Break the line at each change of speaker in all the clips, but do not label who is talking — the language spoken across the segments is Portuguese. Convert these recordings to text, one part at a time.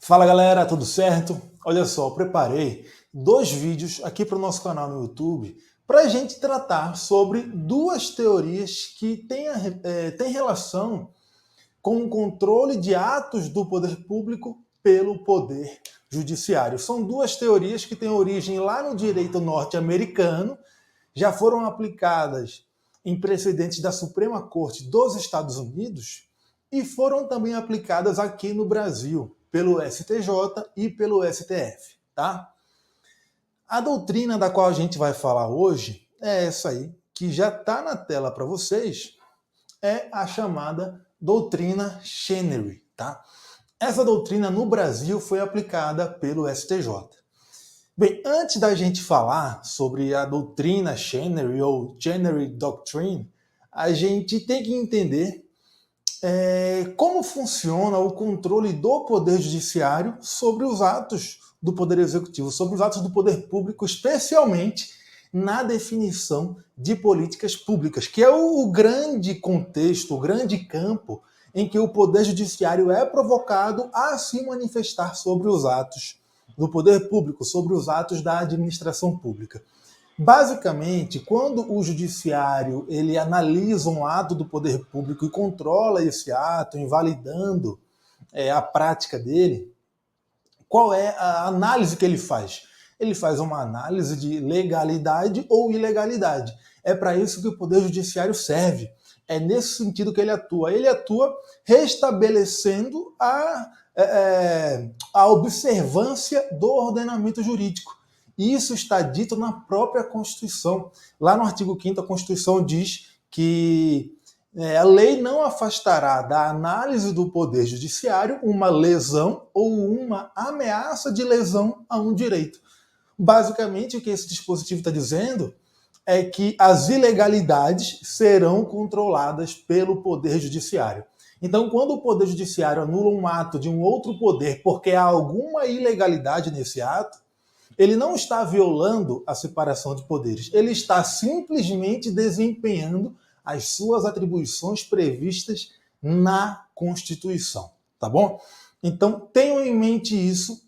Fala galera, tudo certo? Olha só, eu preparei 2 vídeos aqui para o nosso canal no YouTube para a gente tratar sobre 2 teorias que têm relação com o controle de atos do poder público pelo poder judiciário. São 2 teorias que têm origem lá no direito norte-americano, já foram aplicadas em precedentes da Suprema Corte dos Estados Unidos e foram também aplicadas aqui no Brasil, pelo STJ e pelo STF, tá? A doutrina da qual a gente vai falar hoje é essa aí, que já está na tela para vocês, é a chamada doutrina Chenery, tá? Essa doutrina no Brasil foi aplicada pelo STJ. Bem, antes da gente falar sobre a doutrina Chenery ou Chenery Doctrine, a gente tem que entender como funciona o controle do Poder Judiciário sobre os atos do Poder Executivo, sobre os atos do Poder Público, especialmente na definição de políticas públicas, que é o grande contexto, o grande campo em que o Poder Judiciário é provocado a se manifestar sobre os atos do Poder Público, sobre os atos da administração pública. Basicamente, quando o judiciário ele analisa um ato do poder público e controla esse ato, invalidando a prática dele, qual é a análise que ele faz? Ele faz uma análise de legalidade ou ilegalidade. É para isso que o Poder Judiciário serve. É nesse sentido que ele atua. Ele atua restabelecendo a observância do ordenamento jurídico. E isso está dito na própria Constituição. Lá no artigo 5º, a Constituição diz que a lei não afastará da análise do Poder Judiciário uma lesão ou uma ameaça de lesão a um direito. Basicamente, o que esse dispositivo está dizendo é que as ilegalidades serão controladas pelo Poder Judiciário. Então, quando o Poder Judiciário anula um ato de um outro poder porque há alguma ilegalidade nesse ato, ele não está violando a separação de poderes, ele está simplesmente desempenhando as suas atribuições previstas na Constituição, tá bom? Então, tenham em mente isso,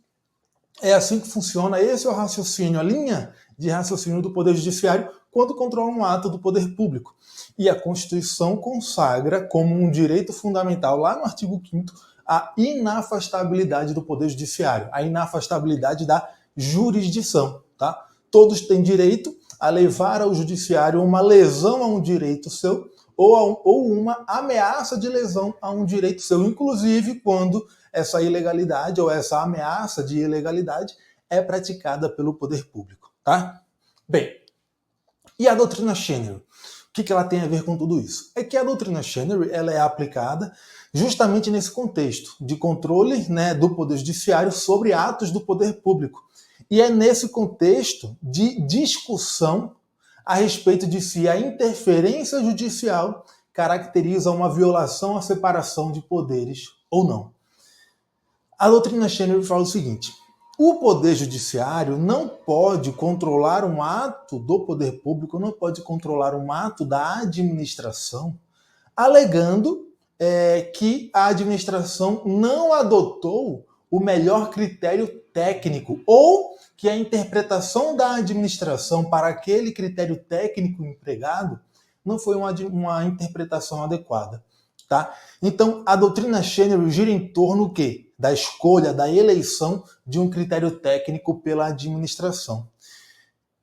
é assim que funciona, esse é o raciocínio, a linha de raciocínio do Poder Judiciário quando controla um ato do poder público. E a Constituição consagra como um direito fundamental, lá no artigo 5º, a inafastabilidade do Poder Judiciário, a inafastabilidade da jurisdição, tá? Todos têm direito a levar ao judiciário uma lesão a um direito seu ou uma ameaça de lesão a um direito seu, inclusive quando essa ilegalidade ou essa ameaça de ilegalidade é praticada pelo poder público, tá? Bem, e a doutrina Chenery? O que ela tem a ver com tudo isso? É que a doutrina Chenery ela é aplicada justamente nesse contexto de controle, do Poder Judiciário sobre atos do poder público. E é nesse contexto de discussão a respeito de se a interferência judicial caracteriza uma violação à separação de poderes ou não. A doutrina Chenery fala o seguinte: o Poder Judiciário não pode controlar um ato do poder público, não pode controlar um ato da administração, alegando que a administração não adotou o melhor critério técnico ou que a interpretação da administração para aquele critério técnico empregado não foi uma interpretação adequada. Tá? Então, a doutrina Chenery gira em torno do quê? Da escolha, da eleição de um critério técnico pela administração.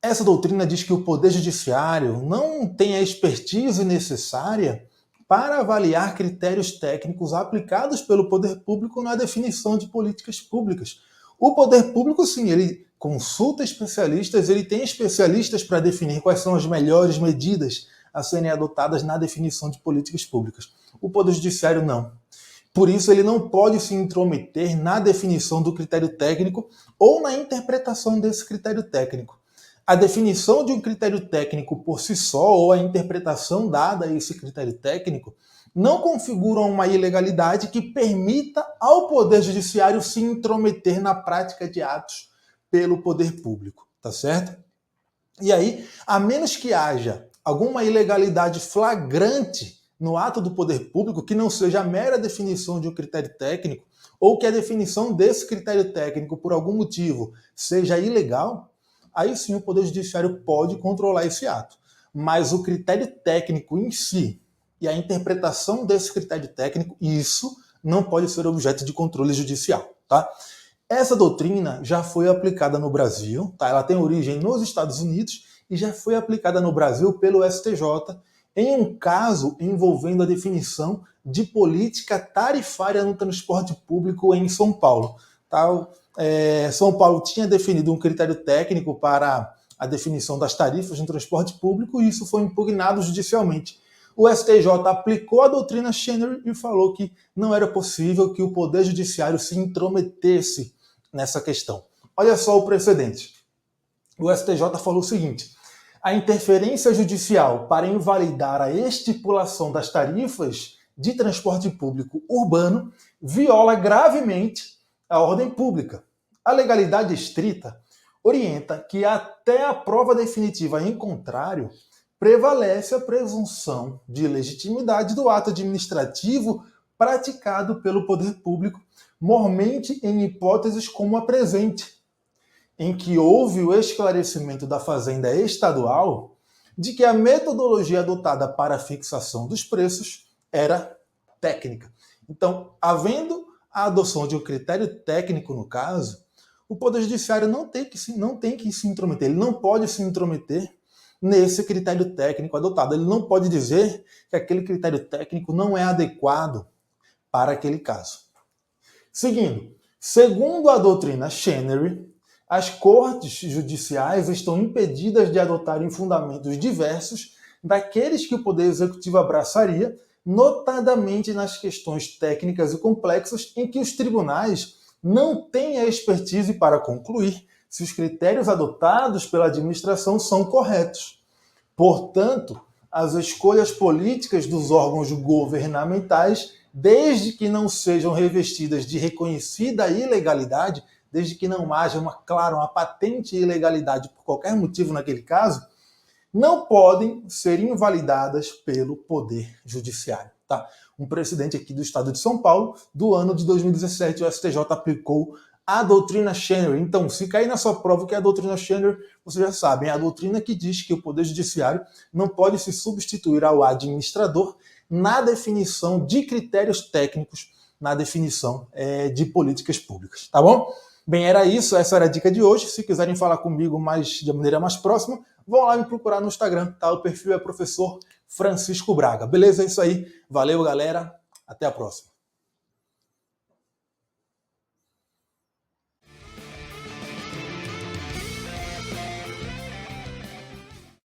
Essa doutrina diz que o Poder Judiciário não tem a expertise necessária para avaliar critérios técnicos aplicados pelo poder público na definição de políticas públicas. O poder público, sim, ele consulta especialistas, ele tem especialistas para definir quais são as melhores medidas a serem adotadas na definição de políticas públicas. O Poder Judiciário não. Por isso, ele não pode se intrometer na definição do critério técnico ou na interpretação desse critério técnico. A definição de um critério técnico por si só ou a interpretação dada a esse critério técnico não configuram uma ilegalidade que permita ao Poder Judiciário se intrometer na prática de atos pelo poder público, tá certo? E aí, a menos que haja alguma ilegalidade flagrante no ato do poder público que não seja a mera definição de um critério técnico, ou que a definição desse critério técnico, por algum motivo, seja ilegal, aí sim o Poder Judiciário pode controlar esse ato. Mas o critério técnico em si e a interpretação desse critério técnico, isso não pode ser objeto de controle judicial, tá? Essa doutrina já foi aplicada no Brasil, tá? Ela tem origem nos Estados Unidos e já foi aplicada no Brasil pelo STJ em um caso envolvendo a definição de política tarifária no transporte público em São Paulo. Tá? São Paulo tinha definido um critério técnico para a definição das tarifas no transporte público e isso foi impugnado judicialmente. O STJ aplicou a doutrina Chenery e falou que não era possível que o Poder Judiciário se intrometesse nessa questão. Olha só o precedente. O STJ falou o seguinte: a interferência judicial para invalidar a estipulação das tarifas de transporte público urbano viola gravemente a ordem pública. A legalidade estrita orienta que até a prova definitiva em contrário prevalece a presunção de legitimidade do ato administrativo praticado pelo poder público, mormente em hipóteses como a presente, em que houve o esclarecimento da Fazenda Estadual de que a metodologia adotada para a fixação dos preços era técnica. Então, havendo a adoção de um critério técnico no caso, o Poder Judiciário não tem que se intrometer, ele não pode se intrometer nesse critério técnico adotado. Ele não pode dizer que aquele critério técnico não é adequado para aquele caso. Segundo a doutrina Chenery, as cortes judiciais estão impedidas de adotarem fundamentos diversos daqueles que o Poder Executivo abraçaria, notadamente nas questões técnicas e complexas em que os tribunais não têm a expertise para concluir se os critérios adotados pela administração são corretos. Portanto, as escolhas políticas dos órgãos governamentais, desde que não sejam revestidas de reconhecida ilegalidade, desde que não haja uma patente ilegalidade por qualquer motivo naquele caso, não podem ser invalidadas pelo Poder Judiciário. Tá? Um precedente aqui do Estado de São Paulo, do ano de 2017, o STJ aplicou a doutrina Chenery. Então, se cair na sua prova que é a doutrina Chenery, você já sabe, é a doutrina que diz que o Poder Judiciário não pode se substituir ao administrador na definição de critérios técnicos, na definição de políticas públicas. Tá bom? Bem, era isso, essa era a dica de hoje. Se quiserem falar comigo de maneira mais próxima, vão lá me procurar no Instagram, tá? O perfil é Professor Francisco Braga. Beleza? É isso aí. Valeu, galera. Até a próxima.